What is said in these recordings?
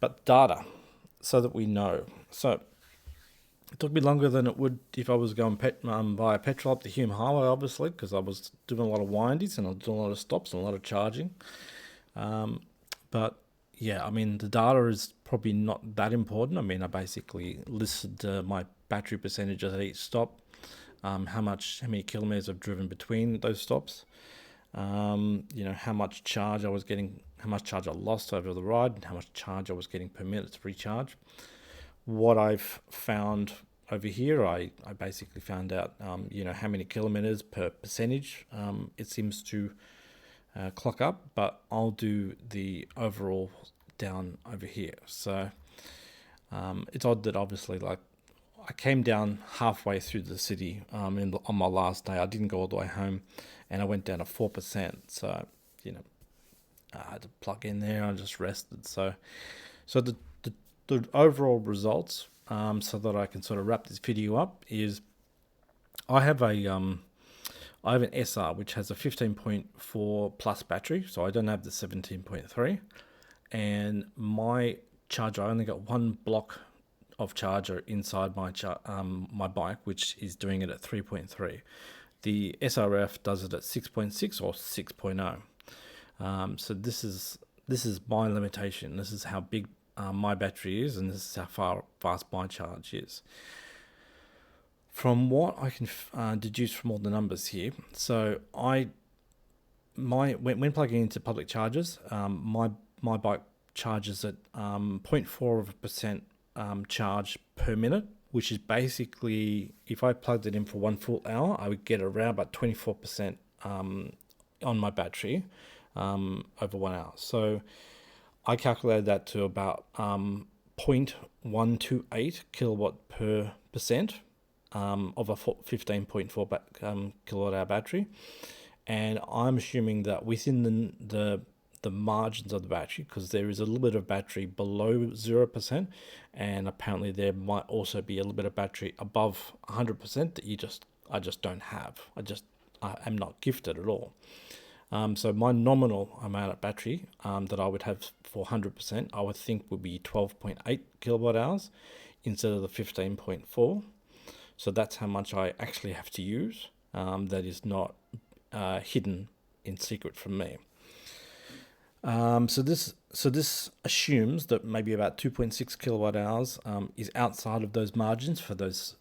but data, so that we know. So it took me longer than it would if I was going via petrol up the Hume Highway, obviously, because I was doing a lot of windies and I was doing a lot of stops and a lot of charging. Um, but yeah, I mean, the data is probably not that important. I mean, I basically listed my battery percentages at each stop, how many kilometers I've driven between those stops, how much charge I was getting, how much charge I lost over the ride, and how much charge I was getting per minute to recharge. What I've found over here, I basically found out, how many kilometers per percentage it seems to clock up, but I'll do the overall down over here. So it's odd that obviously, like, I came down halfway through the city on my last day. I didn't go all the way home, and I went down to 4%. So I had to plug in there. I just rested. So the overall results, so that I can sort of wrap this video up, is I have an SR which has a 15.4 plus battery, so I don't have the 17.3. And my charger, I only got one block of charger inside my bike, which is doing it at 3.3. The SRF does it at 6.6 or 6.0. So this is my limitation. This is how big my battery is, and this is how fast my charge is. From what I can deduce from all the numbers here, so when plugging into public chargers, my bike charges at 0.4% charge per minute, which is basically, if I plugged it in for 1 full hour, I would get around about 24% on my battery over 1 hour. So I calculated that to about 0.128 kilowatt per percent of a 15.4 kilowatt hour battery. And I'm assuming that within the margins of the battery, because there is a little bit of battery below 0%, and apparently there might also be a little bit of battery above 100% that I just don't have. I am not gifted at all. So my nominal amount of battery that I would have for 100%, I would think would be 12.8 kilowatt hours instead of the 15.4. So that's how much I actually have to use. That is not hidden in secret from me. So this assumes that maybe about 2.6 kilowatt hours is outside of those margins for those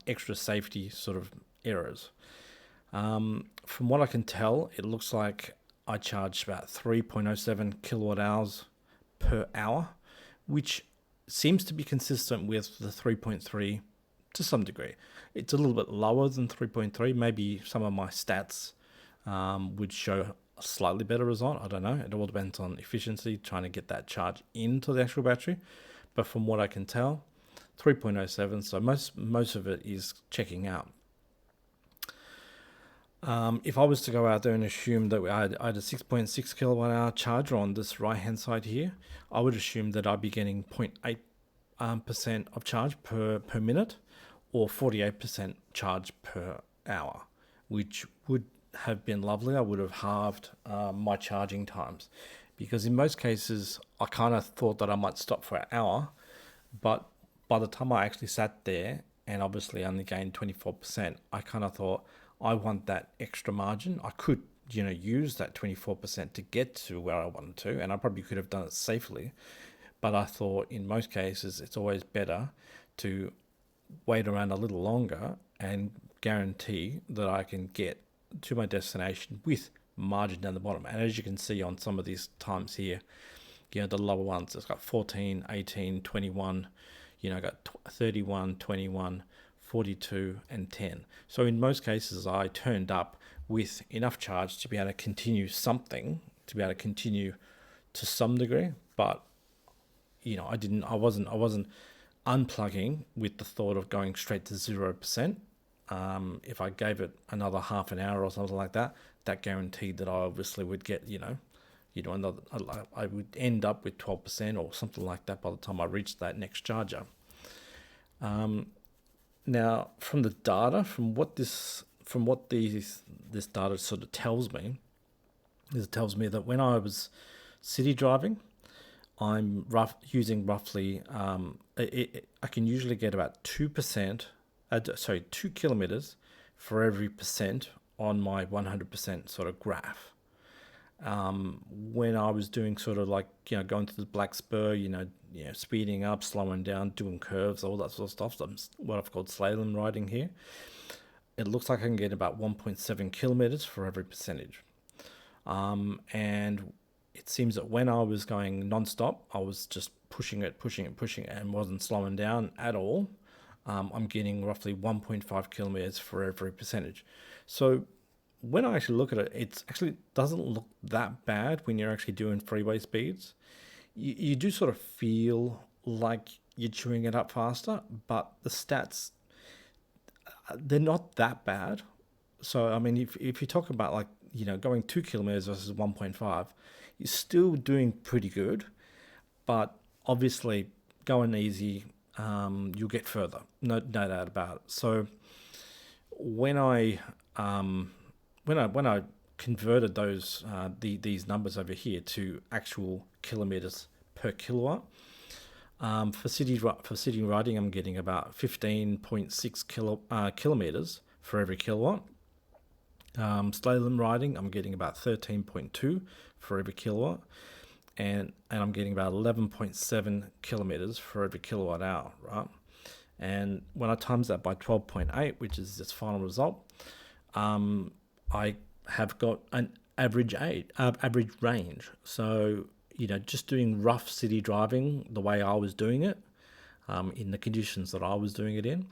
extra safety sort of errors. From what I can tell, it looks like I charge about 3.07 kilowatt hours per hour, which seems to be consistent with the 3.3 to some degree. It's a little bit lower than 3.3. Maybe some of my stats would show a slightly better result. I don't know. It all depends on efficiency, trying to get that charge into the actual battery. But from what I can tell, 3.07. So most of it is checking out. If I was to go out there and assume that I had a 6.6 kilowatt hour charger on this right hand side here, I would assume that I'd be getting 0.8% of charge per minute, or 48% charge per hour, which would have been lovely. I would have halved my charging times, because in most cases I kind of thought that I might stop for an hour, but by the time I actually sat there and obviously only gained 24%, I kind of thought, I want that extra margin. I could, use that 24% to get to where I wanted to, and I probably could have done it safely. But I thought in most cases it's always better to wait around a little longer and guarantee that I can get to my destination with margin down the bottom. And as you can see on some of these times here, the lower ones, it's got 14, 18, 21, I got 31, 21, 42 and 10. So in most cases I turned up with enough charge to be able to continue something, to be able to continue to some degree, but I wasn't unplugging with the thought of going straight to 0%. If I gave it another half an hour or something like that, that guaranteed that I obviously would get, another, I would end up with 12% or something like that by the time I reached that next charger. Now, from the data, from what this data sort of tells me, is it tells me that when I was city driving, I'm using roughly, I can usually get about 2%, 2 kilometers for every percent on my 100% sort of graph. When I was doing sort of like, going to the black spur, speeding up, slowing down, doing curves, all that sort of stuff, that's what I've called slalom riding here. It looks like I can get about 1.7 kilometers for every percentage. And it seems that when I was going non-stop, I was just pushing it, and wasn't slowing down at all. I'm getting roughly 1.5 kilometers for every percentage. So when I actually look at it, it actually doesn't look that bad when you're actually doing freeway speeds. You do sort of feel like you're chewing it up faster, but the stats, they're not that bad. So I mean, if you talk about like, going 2 kilometers versus 1.5, you're still doing pretty good. But obviously, going easy, you'll get further. No doubt about it. So when I when I converted these numbers over here to actual kilometers per kilowatt, for city riding, I'm getting about 15.6 kilometers for every kilowatt. Slalom riding, I'm getting about 13.2 for every kilowatt, and I'm getting about 11.7 kilometers for every kilowatt hour, right? And when I times that by 12.8, which is this final result, I have got an average range. So, just doing rough city driving the way I was doing it, in the conditions that I was doing it in,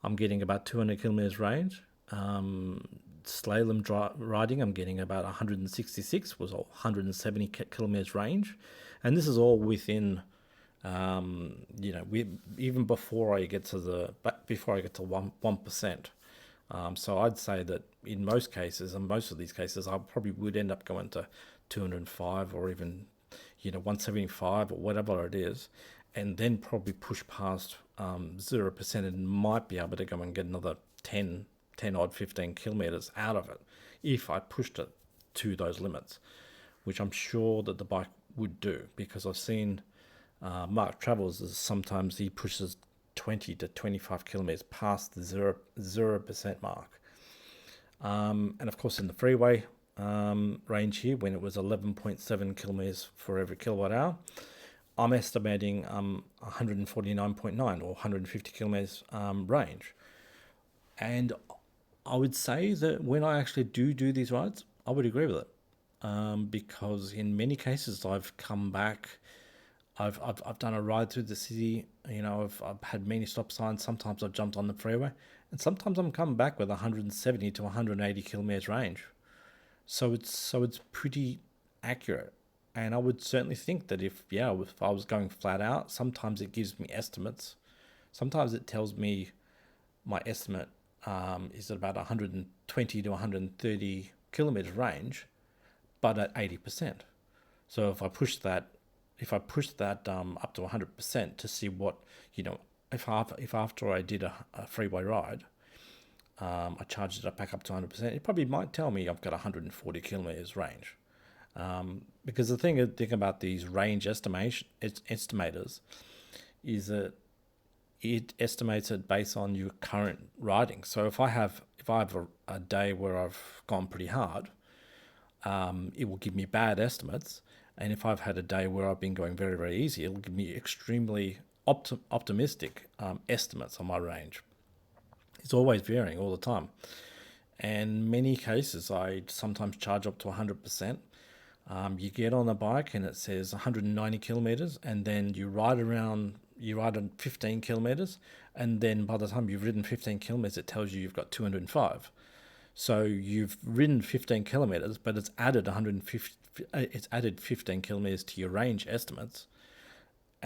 I'm getting about 200 kilometers range. Slalom riding, I'm getting about 166, was all 170 kilometers range, and this is all within, even before I get to 1%. So I'd say that in most cases, and most of these cases, I probably would end up going to 205 or even, 175 or whatever it is, and then probably push past 0% and might be able to go and get another 10 odd 15 kilometers out of it if I pushed it to those limits, which I'm sure that the bike would do, because I've seen Mark Travels, sometimes he pushes 20 to 25 kilometers past the 0% mark. And of course, in the freeway range here, when it was 11.7 kilometers for every kilowatt hour, I'm estimating 149.9 or 150 kilometers range. And I would say that when I actually do these rides, I would agree with it, because in many cases I've come back. I've done a ride through the city. I've had many stop signs. Sometimes I've jumped on the freeway, and sometimes I'm coming back with 170 to 180 kilometers range. So it's pretty accurate, and I would certainly think that if I was going flat out, sometimes it gives me estimates. Sometimes it tells me my estimate is at about 120 to 130 kilometers range, but at 80%. So if I push that up to 100% to see what, if after I did a freeway ride, I charged it back up to 100%, it probably might tell me I've got 140 kilometers range. Because the thing about these range estimators is that it estimates it based on your current riding. So if I have a day where I've gone pretty hard, it will give me bad estimates. And if I've had a day where I've been going very, very easy, it'll give me extremely optimistic estimates on my range. It's always varying all the time. And many cases, I sometimes charge up to 100%. You get on a bike and it says 190 kilometers, and then you ride on 15 kilometers, and then by the time you've ridden 15 kilometers, it tells you you've got 205. So you've ridden 15 kilometers, but it's added 150. It's added 15 kilometers to your range estimates.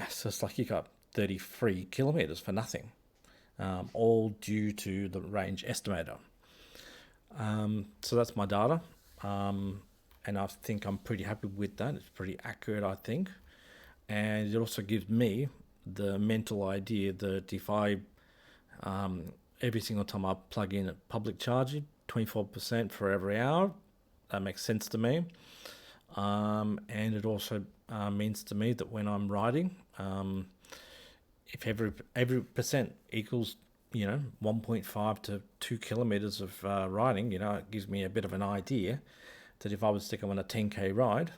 So it's like you got 33 kilometers for nothing, all due to the range estimator. So that's my data, and I think I'm pretty happy with that. It's pretty accurate, I think, and it also gives me the mental idea that if I every single time I plug in a public charging, 24% for every hour, that makes sense to me. And it also means to me that when I'm riding, if every percent equals 1.5 to 2 kilometers of riding, it gives me a bit of an idea that if I was to go on a 10k ride,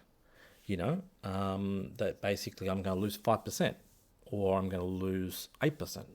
that basically I'm going to lose 5% or I'm going to lose 8%.